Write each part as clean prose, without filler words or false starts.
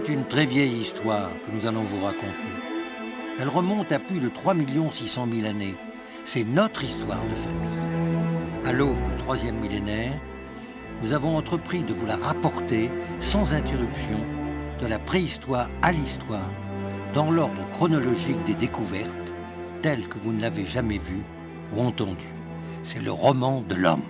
C'est une très vieille histoire que nous allons vous raconter. Elle remonte à plus de 3 600 000 années. C'est notre histoire de famille. À l'aube du 3e millénaire, nous avons entrepris de vous la rapporter sans interruption de la préhistoire à l'histoire, dans l'ordre chronologique des découvertes, tel que vous ne l'avez jamais vu ou entendu. C'est le roman de l'homme.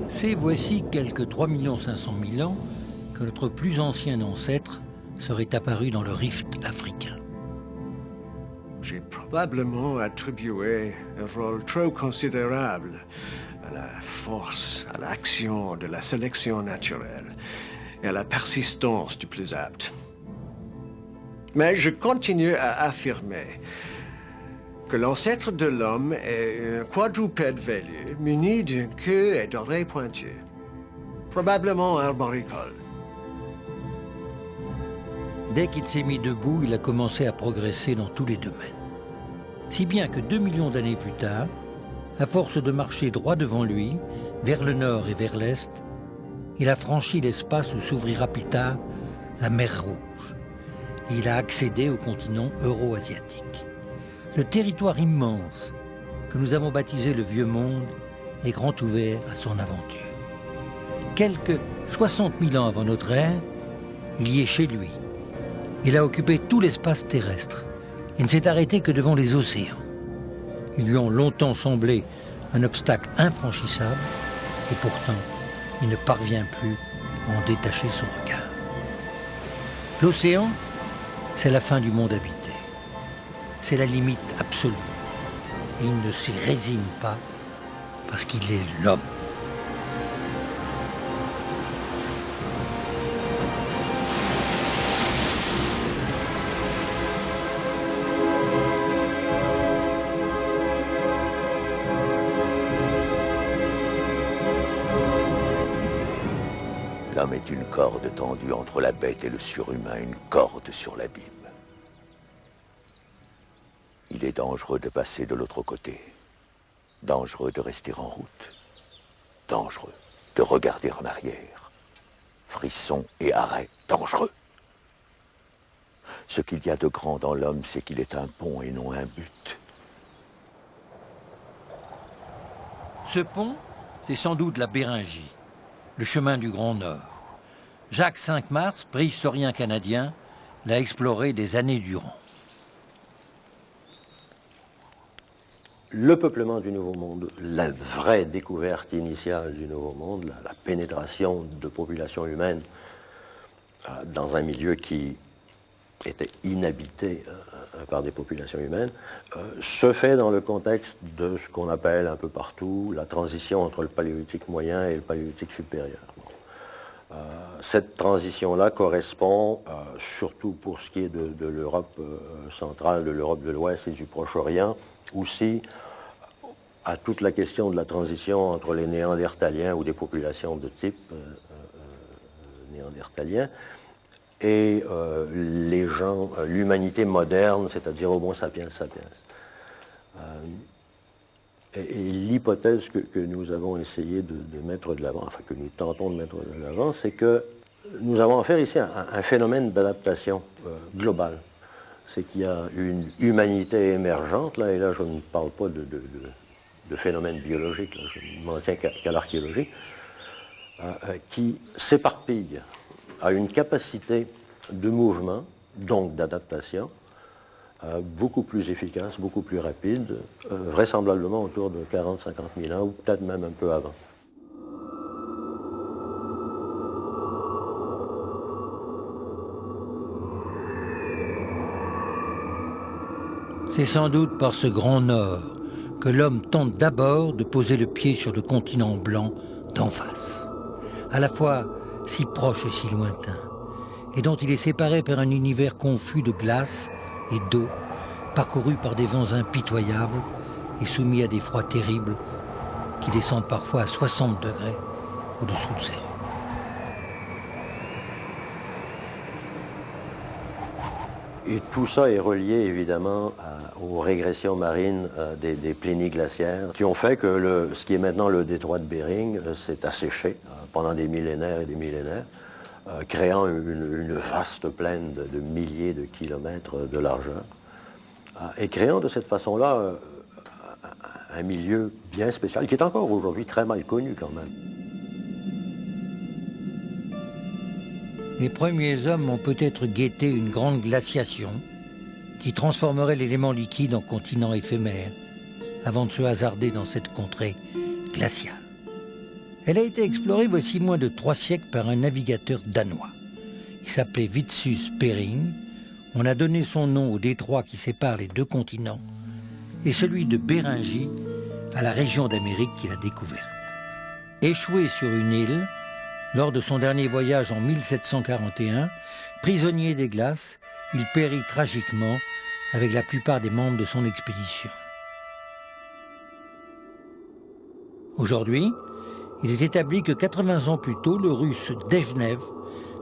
C'est voici quelques 3 500 000 ans que notre plus ancien ancêtre serait apparu dans le rift africain. J'ai probablement attribué un rôle trop considérable à la force, à l'action de la sélection naturelle et à la persistance du plus apte. Mais je continue à affirmer que l'ancêtre de l'homme est un quadrupède velu muni d'une queue et d'oreilles pointues, probablement arboricole. Dès qu'il s'est mis debout, il a commencé à progresser dans tous les domaines. Si bien que 2 millions d'années plus tard, à force de marcher droit devant lui, vers le nord et vers l'est, il a franchi l'espace où s'ouvrira plus tard la mer Rouge. Et il a accédé au continent euro-asiatique. Le territoire immense que nous avons baptisé le Vieux Monde est grand ouvert à son aventure. Quelques 60 000 ans avant notre ère, il y est chez lui. Il a occupé tout l'espace terrestre et ne s'est arrêté que devant les océans. Ils lui ont longtemps semblé un obstacle infranchissable et pourtant, il ne parvient plus à en détacher son regard. L'océan, c'est la fin du monde habité. C'est la limite absolue. Et il ne s'y résigne pas parce qu'il est l'homme. L'homme est une corde tendue entre la bête et le surhumain, une corde sur l'abîme. Il est dangereux de passer de l'autre côté, dangereux de rester en route, dangereux de regarder en arrière, frisson et arrêt, dangereux. Ce qu'il y a de grand dans l'homme, c'est qu'il est un pont et non un but. Ce pont, c'est sans doute la Béringie, le chemin du Grand Nord. Jacques Cinq-Mars, préhistorien canadien, l'a exploré des années durant. Le peuplement du Nouveau Monde, la vraie découverte initiale du Nouveau Monde, la pénétration de populations humaines dans un milieu qui était inhabité par des populations humaines, se fait dans le contexte de ce qu'on appelle un peu partout la transition entre le paléolithique moyen et le paléolithique supérieur. Cette transition-là correspond, surtout pour ce qui est de l'Europe centrale, de l'Europe de l'Ouest et du Proche-Orient, aussi à toute la question de la transition entre les Néandertaliens ou des populations de type néandertalien et les gens, l'humanité moderne, c'est-à-dire Homo sapiens sapiens. Et l'hypothèse que nous avons essayé de mettre de l'avant, enfin que nous tentons de mettre de l'avant, c'est que nous avons affaire ici à un phénomène d'adaptation global. C'est qu'il y a une humanité émergente, là, et là je ne parle pas de phénomènes biologiques, là, je ne m'en tiens qu'à l'archéologie, qui s'éparpille, a une capacité de mouvement, donc d'adaptation, beaucoup plus efficace, beaucoup plus rapide, vraisemblablement autour de 40-50 000 ans, ou peut-être même un peu avant. C'est sans doute par ce grand nord que l'homme tente d'abord de poser le pied sur le continent blanc d'en face, à la fois si proche et si lointain, et dont il est séparé par un univers confus de glace et d'eau, parcouru par des vents impitoyables et soumis à des froids terribles qui descendent parfois à 60 degrés au-dessous de zéro. Et tout ça est relié évidemment aux régressions marines des plénies glaciaires qui ont fait que ce qui est maintenant le détroit de Bering s'est asséché pendant des millénaires et des millénaires, créant une vaste plaine de milliers de kilomètres de largeur et créant de cette façon-là un milieu bien spécial qui est encore aujourd'hui très mal connu quand même. Les premiers hommes ont peut-être guetté une grande glaciation qui transformerait l'élément liquide en continent éphémère avant de se hasarder dans cette contrée glaciale. Elle a été explorée voici moins de 3 siècles par un navigateur danois. Il s'appelait Vitus Bering. On a donné son nom au détroit qui sépare les 2 continents et celui de Béringie à la région d'Amérique qu'il a découverte. Échoué sur une île, lors de son dernier voyage en 1741, prisonnier des glaces, il périt tragiquement avec la plupart des membres de son expédition. Aujourd'hui, il est établi que 80 ans plus tôt, le russe Dejnev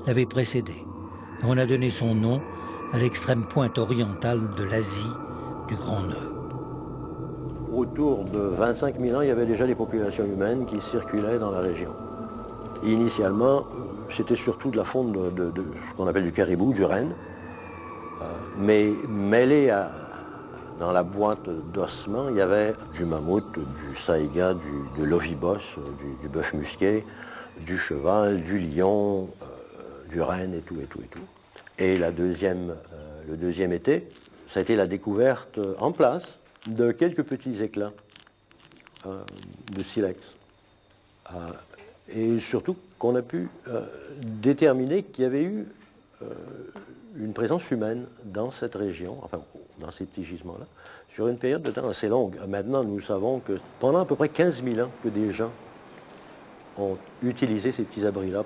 l'avait précédé. On a donné son nom à l'extrême pointe orientale de l'Asie du Grand Nord. Autour de 25 000 ans, il y avait déjà des populations humaines qui circulaient dans la région. Initialement, c'était surtout de la faune de ce qu'on appelle du caribou, du renne, mais mêlé dans la boîte d'ossements, il y avait du mammouth, du saïga, de l'ovibos, du bœuf musqué, du cheval, du lion, du renne et tout. Et le deuxième été, ça a été la découverte en place de quelques petits éclats de silex. Et surtout qu'on a pu déterminer qu'il y avait eu une présence humaine dans cette région, enfin dans ces petits gisements-là, sur une période de temps assez longue. Maintenant, nous savons que pendant à peu près 15 000 ans que des gens ont utilisé ces petits abris-là,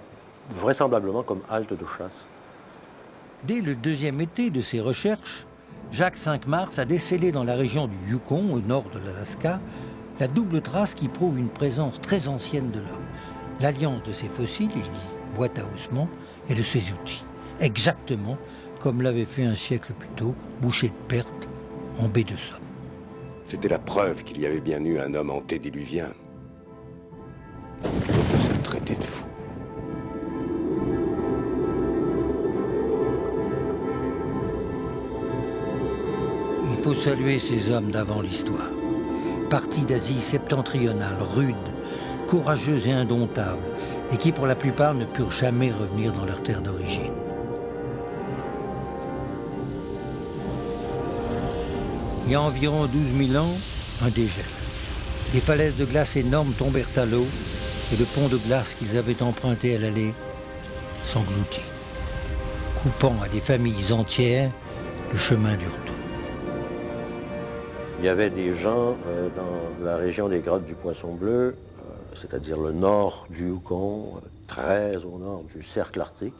vraisemblablement comme halte de chasse. Dès le 2e été de ses recherches, Jacques Cinq-Mars a décelé dans la région du Yukon, au nord de l'Alaska, la double trace qui prouve une présence très ancienne de l'homme. L'alliance de ses fossiles, il dit boîte à ossements, et de ses outils. Exactement comme l'avait fait un siècle plus tôt Boucher de Perthes en baie de Somme. C'était la preuve qu'il y avait bien eu un homme antédiluvien. On nous a traités de fous. Il faut saluer ces hommes d'avant l'histoire. Partis d'Asie septentrionale, rudes, courageux et indomptables, et qui pour la plupart ne purent jamais revenir dans leur terre d'origine. Il y a environ 12 000 ans, un dégel. Des falaises de glace énormes tombèrent à l'eau et le pont de glace qu'ils avaient emprunté à l'aller s'engloutit, coupant à des familles entières le chemin du retour. Il y avait des gens dans la région des grottes du Poisson Bleu, c'est-à-dire le nord du Yukon, très au nord du cercle arctique,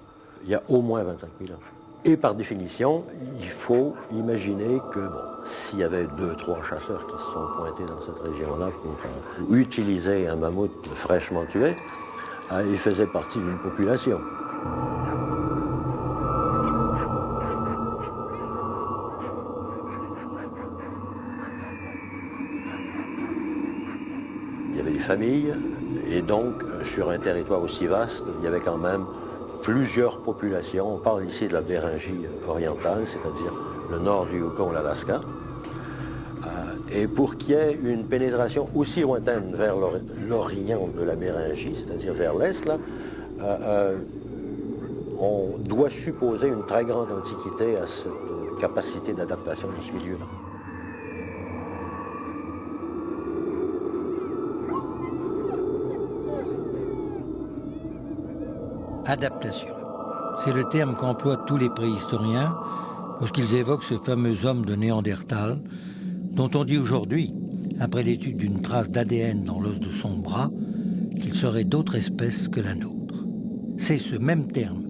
il y a au moins 25 000 ans. Et par définition, il faut imaginer que s'il y avait 2-3 chasseurs qui se sont pointés dans cette région-là pour utiliser un mammouth fraîchement tué, ils faisaient partie d'une population. Il y avait des familles, et donc sur un territoire aussi vaste, il y avait quand même plusieurs populations. On parle ici de la Béringie orientale, c'est-à-dire le nord du Yukon, l'Alaska. Et pour qu'il y ait une pénétration aussi lointaine vers l'orient de la Béringie, c'est-à-dire vers l'est, là, on doit supposer une très grande antiquité à cette capacité d'adaptation de ce milieu-là. Adaptation. C'est le terme qu'emploient tous les préhistoriens lorsqu'ils évoquent ce fameux homme de Néandertal dont on dit aujourd'hui, après l'étude d'une trace d'ADN dans l'os de son bras, qu'il serait d'autres espèces que la nôtre. C'est ce même terme,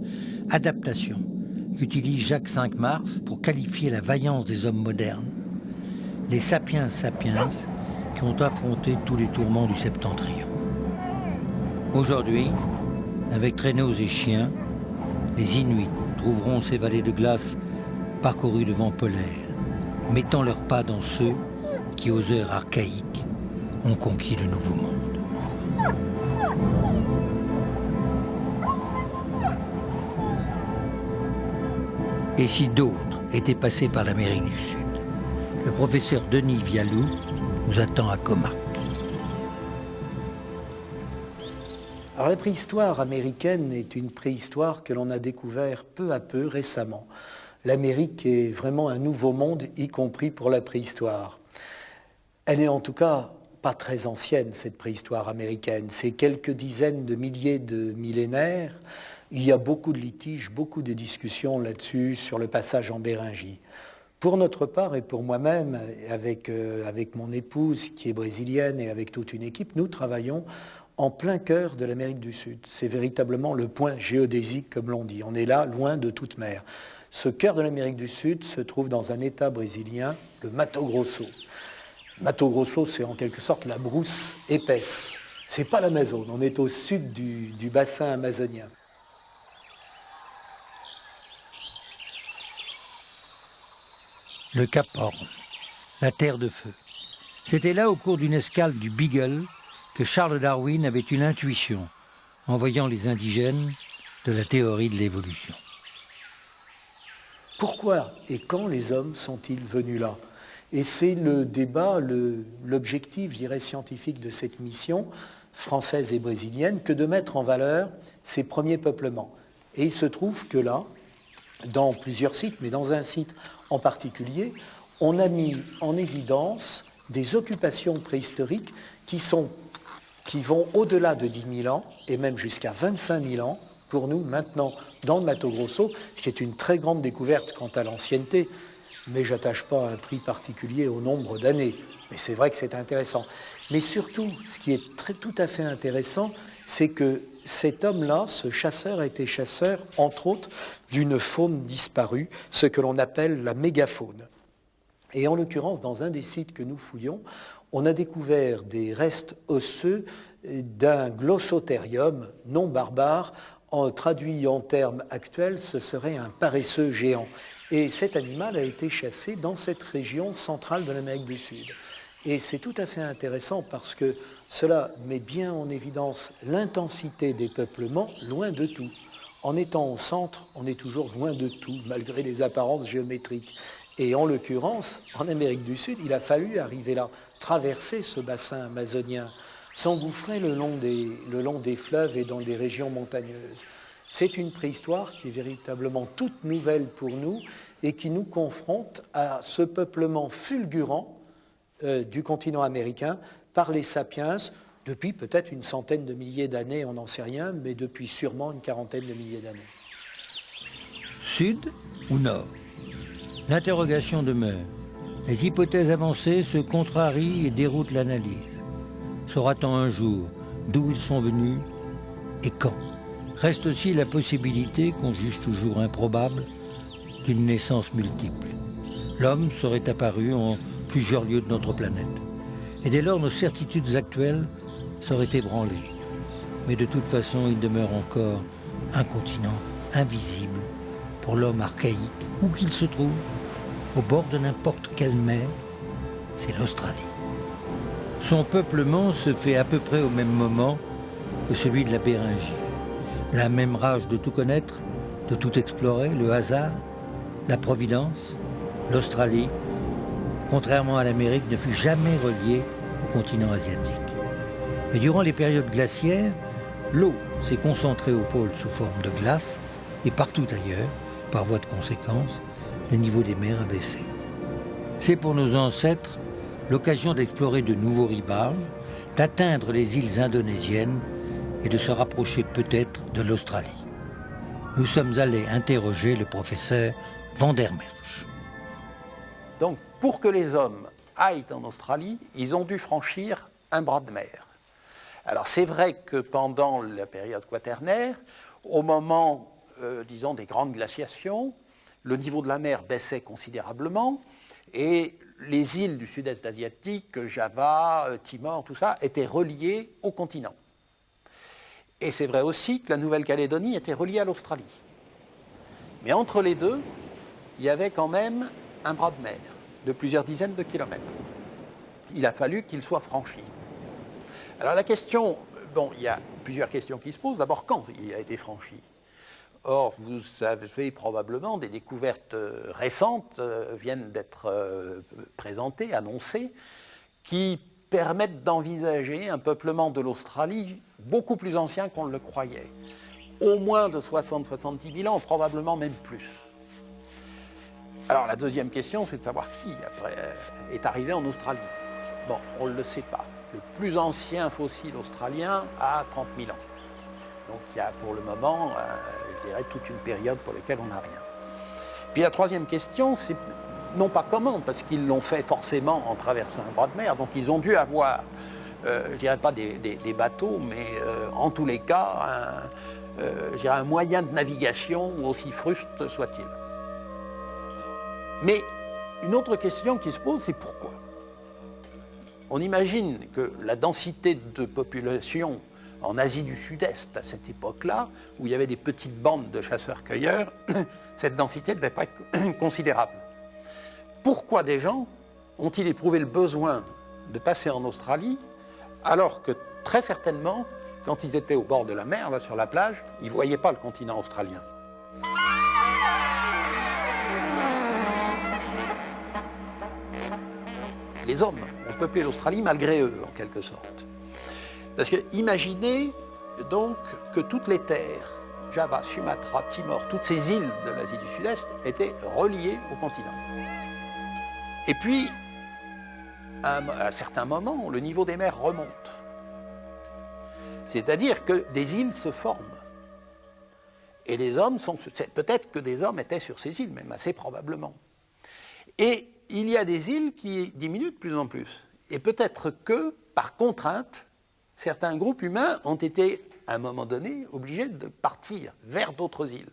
adaptation, qu'utilise Jacques Cinq-Mars pour qualifier la vaillance des hommes modernes, les sapiens sapiens qui ont affronté tous les tourments du septentrion. Aujourd'hui, avec traîneaux et chiens, les Inuits trouveront ces vallées de glace parcouru le vent polaire, mettant leurs pas dans ceux qui, aux heures archaïques, ont conquis le Nouveau Monde. Et si d'autres étaient passés par l'Amérique du Sud, le professeur Denis Vialou nous attend à Comarque. Alors la préhistoire américaine est une préhistoire que l'on a découvert peu à peu récemment. L'Amérique est vraiment un nouveau monde, y compris pour la préhistoire. Elle n'est en tout cas pas très ancienne, cette préhistoire américaine. C'est quelques dizaines de milliers de millénaires. Il y a beaucoup de litiges, beaucoup de discussions là-dessus, sur le passage en Béringie. Pour notre part et pour moi-même, avec mon épouse qui est brésilienne et avec toute une équipe, nous travaillons en plein cœur de l'Amérique du Sud. C'est véritablement le point géodésique, comme l'on dit. On est là, loin de toute mer. Ce cœur de l'Amérique du Sud se trouve dans un état brésilien, le Mato Grosso. Mato Grosso, c'est en quelque sorte la brousse épaisse. C'est pas l'Amazone, on est au sud du bassin amazonien. Le Cap Horn, la Terre de Feu. C'était là, au cours d'une escale du Beagle, que Charles Darwin avait une intuition en voyant les indigènes de la théorie de l'évolution. Pourquoi et quand les hommes sont-ils venus là? Et c'est le débat, l'objectif, je dirais, scientifique de cette mission française et brésilienne, que de mettre en valeur ces premiers peuplements. Et il se trouve que là, dans plusieurs sites, mais dans un site en particulier, on a mis en évidence des occupations préhistoriques qui vont au-delà de 10 000 ans et même jusqu'à 25 000 ans pour nous maintenant dans le Mato Grosso, ce qui est une très grande découverte quant à l'ancienneté, mais je n'attache pas un prix particulier au nombre d'années. Mais c'est vrai que c'est intéressant. Mais surtout, ce qui est tout à fait intéressant, c'est que cet homme-là, ce chasseur, a été chasseur, entre autres, d'une faune disparue, ce que l'on appelle la mégafaune. Et en l'occurrence, dans un des sites que nous fouillons, on a découvert des restes osseux d'un glossotherium non barbare. Traduit en termes actuels, ce serait un paresseux géant. Et cet animal a été chassé dans cette région centrale de l'Amérique du Sud. Et c'est tout à fait intéressant parce que cela met bien en évidence l'intensité des peuplements loin de tout. En étant au centre, on est toujours loin de tout, malgré les apparences géométriques. Et en l'occurrence, en Amérique du Sud, il a fallu arriver là, traverser ce bassin amazonien, s'engouffrer le long des fleuves et dans des régions montagneuses. C'est une préhistoire qui est véritablement toute nouvelle pour nous et qui nous confronte à ce peuplement fulgurant du continent américain par les sapiens depuis peut-être une centaine de milliers d'années, on n'en sait rien, mais depuis sûrement une quarantaine de milliers d'années. Sud ou nord? L'interrogation demeure. Les hypothèses avancées se contrarient et déroutent l'analyse. Saura-t-on un jour d'où ils sont venus et quand? Reste aussi la possibilité, qu'on juge toujours improbable, d'une naissance multiple. L'homme serait apparu en plusieurs lieux de notre planète. Et dès lors, nos certitudes actuelles seraient ébranlées. Mais de toute façon, il demeure encore un continent invisible pour l'homme archaïque, où qu'il se trouve, au bord de n'importe quelle mer, c'est l'Australie. Son peuplement se fait à peu près au même moment que celui de la Béringie. La même rage de tout connaître, de tout explorer, le hasard, la providence, l'Australie, contrairement à l'Amérique, ne fut jamais reliée au continent asiatique. Mais durant les périodes glaciaires, l'eau s'est concentrée au pôle sous forme de glace et partout ailleurs, par voie de conséquence, le niveau des mers a baissé. C'est pour nos ancêtres l'occasion d'explorer de nouveaux rivages, d'atteindre les îles indonésiennes et de se rapprocher peut-être de l'Australie. Nous sommes allés interroger le professeur Van der Merch. Donc, pour que les hommes aillent en Australie, ils ont dû franchir un bras de mer. Alors, c'est vrai que pendant la période quaternaire, au moment, disons, des grandes glaciations, le niveau de la mer baissait considérablement et les îles du sud-est asiatique, Java, Timor, tout ça, étaient reliées au continent. Et c'est vrai aussi que la Nouvelle-Calédonie était reliée à l'Australie. Mais entre les deux, il y avait quand même un bras de mer de plusieurs dizaines de kilomètres. Il a fallu qu'il soit franchi. Alors la question, bon, il y a plusieurs questions qui se posent. D'abord, quand il a été franchi? Or, vous savez probablement, des découvertes récentes viennent d'être présentées, annoncées, qui permettent d'envisager un peuplement de l'Australie beaucoup plus ancien qu'on ne le croyait. Au moins de 60-70 000 ans, probablement même plus. Alors la deuxième question, c'est de savoir qui après, est arrivé en Australie. Bon, on ne le sait pas. Le plus ancien fossile australien a 30 000 ans. Donc il y a pour le moment, je dirais, toute une période pour laquelle on n'a rien. Puis la troisième question, c'est non pas comment, parce qu'ils l'ont fait forcément en traversant un bras de mer, donc ils ont dû avoir, je ne dirais pas des bateaux, mais en tous les cas, je dirais un moyen de navigation, aussi fruste soit-il. Mais une autre question qui se pose, c'est pourquoi? On imagine que la densité de population en Asie du Sud-Est, à cette époque-là, où il y avait des petites bandes de chasseurs-cueilleurs, cette densité ne devait pas être considérable. Pourquoi des gens ont-ils éprouvé le besoin de passer en Australie, alors que très certainement, quand ils étaient au bord de la mer, là, sur la plage, ils ne voyaient pas le continent australien? Les hommes ont peuplé l'Australie malgré eux, en quelque sorte. Parce que imaginez donc que toutes les terres, Java, Sumatra, Timor, toutes ces îles de l'Asie du Sud-Est étaient reliées au continent. Et puis, à un certain moment, le niveau des mers remonte. C'est-à-dire que des îles se forment. Et les hommes sont... Peut-être que des hommes étaient sur ces îles, même assez probablement. Et il y a des îles qui diminuent de plus en plus. Et peut-être que, par contrainte, certains groupes humains ont été, à un moment donné, obligés de partir vers d'autres îles.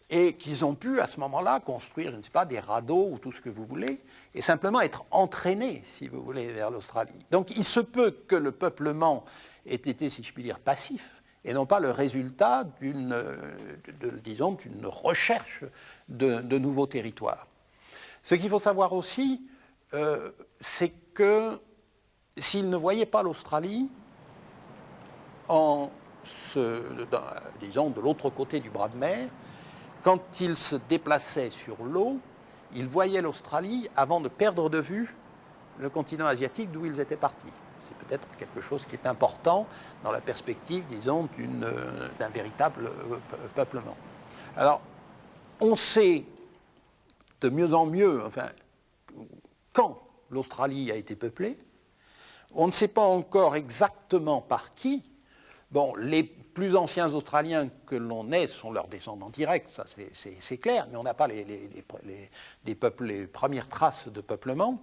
Et qu'ils ont pu, à ce moment-là, construire, je ne sais pas, des radeaux ou tout ce que vous voulez, et simplement être entraînés, si vous voulez, vers l'Australie. Donc il se peut que le peuplement ait été, si je puis dire, passif, et non pas le résultat d'une recherche de nouveaux territoires. Ce qu'il faut savoir aussi, c'est que s'ils ne voyaient pas l'Australie, disons, de l'autre côté du bras de mer, quand ils se déplaçaient sur l'eau, ils voyaient l'Australie avant de perdre de vue le continent asiatique d'où ils étaient partis. C'est peut-être quelque chose qui est important dans la perspective, disons, d'un véritable peuplement. Alors, on sait de mieux en mieux, enfin, quand l'Australie a été peuplée. On ne sait pas encore exactement par qui. Bon, les plus anciens Australiens que l'on ait sont leurs descendants directs, ça c'est clair, mais on n'a pas les premières traces de peuplement.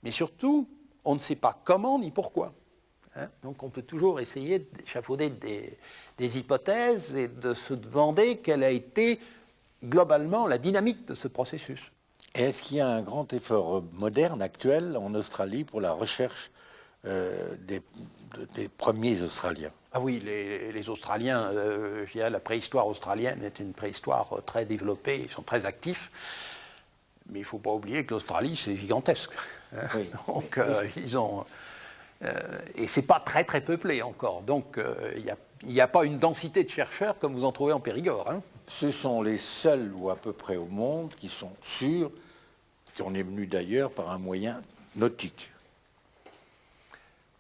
Mais surtout, on ne sait pas comment ni pourquoi. Hein? Donc on peut toujours essayer d'échafauder des hypothèses et de se demander quelle a été globalement la dynamique de ce processus. Et est-ce qu'il y a un grand effort moderne, actuel, en Australie pour la recherche des premiers Australiens? Ah oui, les Australiens, je dirais, la préhistoire australienne est une préhistoire très développée, ils sont très actifs, mais il ne faut pas oublier que l'Australie, c'est gigantesque. Hein. Oui. Donc, ils ont... et c'est pas très très peuplé encore, donc il n'y a pas une densité de chercheurs comme vous en trouvez en Périgord. Hein. Ce sont les seuls, ou à peu près au monde, qui sont sûrs qu'on est venu d'ailleurs par un moyen nautique.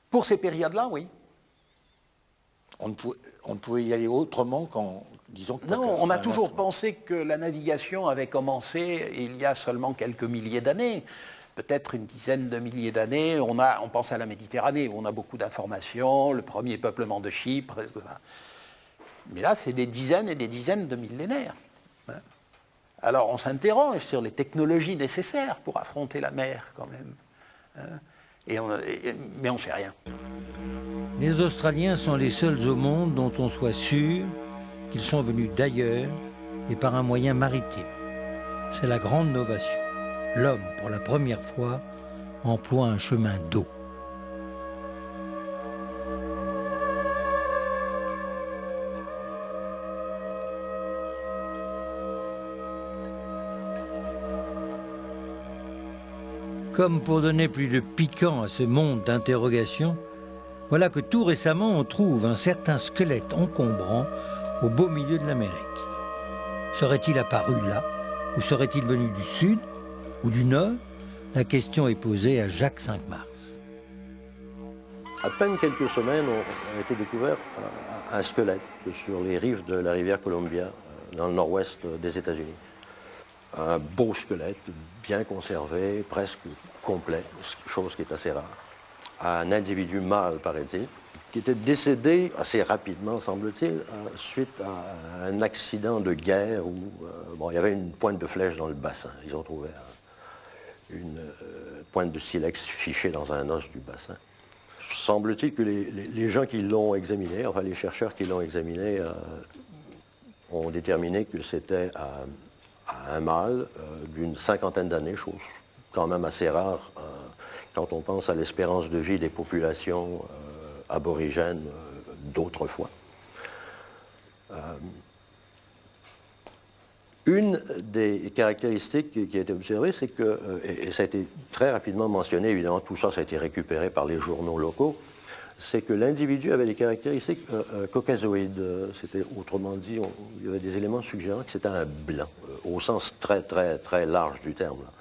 Pour ces périodes-là, oui. On ne pouvait y aller autrement qu'en disant... Non, on a toujours pensé que la navigation avait commencé il y a seulement quelques milliers d'années, peut-être une dizaine de milliers d'années. On pense à la Méditerranée, où on a beaucoup d'informations, le premier peuplement de Chypre, etc. Mais là, c'est des dizaines et des dizaines de millénaires. Alors, on s'interroge sur les technologies nécessaires pour affronter la mer, quand même. Mais on ne sait rien. Les Australiens sont les seuls au monde dont on soit sûr qu'ils sont venus d'ailleurs et par un moyen maritime. C'est la grande novation. L'homme, pour la première fois, emploie un chemin d'eau. Comme pour donner plus de piquant à ce monde d'interrogations, voilà que tout récemment on trouve un certain squelette encombrant au beau milieu de l'Amérique. Serait-il apparu là, ou serait-il venu du sud ou du nord? La question est posée à Jacques 5 Mars. À peine quelques semaines a été découvert un squelette sur les rives de la rivière Columbia, dans le nord-ouest des États-Unis. Un beau squelette, bien conservé, presque complet, chose qui est assez rare. Un individu mâle, paraît-il, qui était décédé assez rapidement, semble-t-il, suite à un accident de guerre où il y avait une pointe de flèche dans le bassin. Ils ont trouvé une pointe de silex fichée dans un os du bassin. Semble-t-il que les gens qui l'ont examiné, enfin les chercheurs qui l'ont examiné, ont déterminé que c'était un mâle d'une cinquantaine d'années, chose quand même assez rare quand on pense à l'espérance de vie des populations aborigènes d'autrefois. Une des caractéristiques qui a été observée, c'est que, et ça a été très rapidement mentionné, évidemment tout ça a été récupéré par les journaux locaux, c'est que l'individu avait des caractéristiques caucasoïdes. C'était, autrement dit, il y avait des éléments suggérant que c'était un blanc, au sens très, très, très large du terme. Là.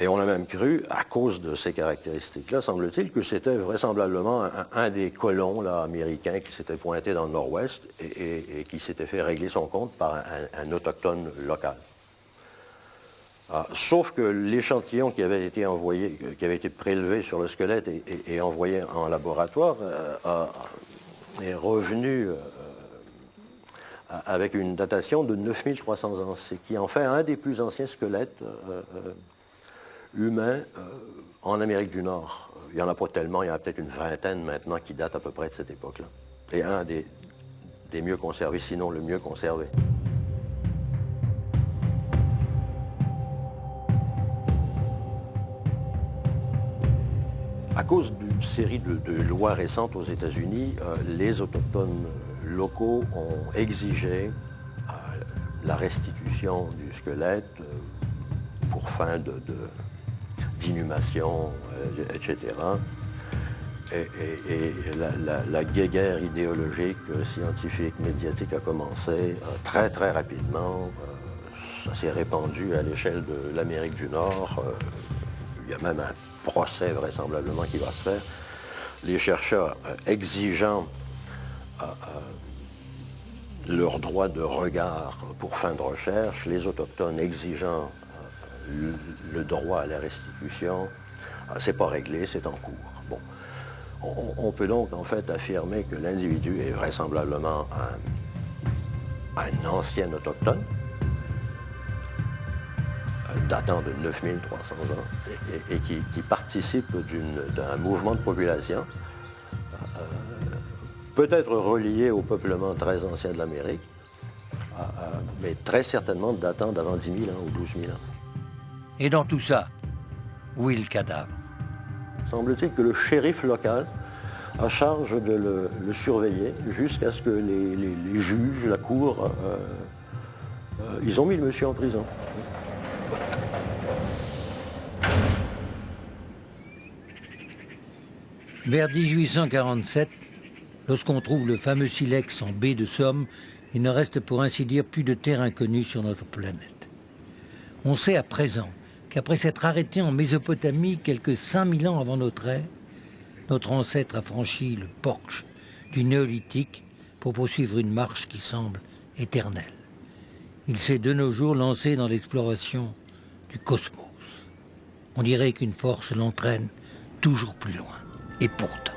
Et on a même cru, à cause de ces caractéristiques-là, semble-t-il, que c'était vraisemblablement un des colons là, américains qui s'était pointé dans le nord-ouest et qui s'était fait régler son compte par un autochtone local. Sauf que l'échantillon qui avait été envoyé, qui avait été prélevé sur le squelette et envoyé en laboratoire est revenu avec une datation de 9300 ans, ce qui en fait un des plus anciens squelettes humains en Amérique du Nord. Il n'y en a pas tellement, il y en a peut-être une vingtaine maintenant qui datent à peu près de cette époque-là. Et un des mieux conservés, sinon le mieux conservé. À cause d'une série de lois récentes aux États-Unis, les Autochtones locaux ont exigé la restitution du squelette pour fin d'inhumation, etc. Et la guéguerre idéologique, scientifique, médiatique a commencé très, très rapidement. Ça s'est répandu à l'échelle de l'Amérique du Nord. Il y a même un procès vraisemblablement qui va se faire. Les chercheurs exigeant leur droit de regard pour fin de recherche, les Autochtones exigeant le droit à la restitution, c'est pas réglé, c'est en cours. Bon. On peut donc en fait affirmer que l'individu est vraisemblablement un ancien autochtone, datant de 9300 ans, et qui participe d'un mouvement de population, peut-être relié au peuplement très ancien de l'Amérique, mais très certainement datant d'avant 10 000 ans ou 12 000 ans. Et dans tout ça, où est le cadavre? Semble-t-il que le shérif local a charge de le surveiller jusqu'à ce que les juges, la cour, ils ont mis le monsieur en prison. Vers 1847, lorsqu'on trouve le fameux silex en baie de Somme, il ne reste pour ainsi dire plus de terre inconnue sur notre planète. On sait à présent qu'après s'être arrêté en Mésopotamie quelques 5000 ans avant notre ère, notre ancêtre a franchi le porche du néolithique pour poursuivre une marche qui semble éternelle. Il s'est de nos jours lancé dans l'exploration du cosmos. On dirait qu'une force l'entraîne toujours plus loin. Et pourtant,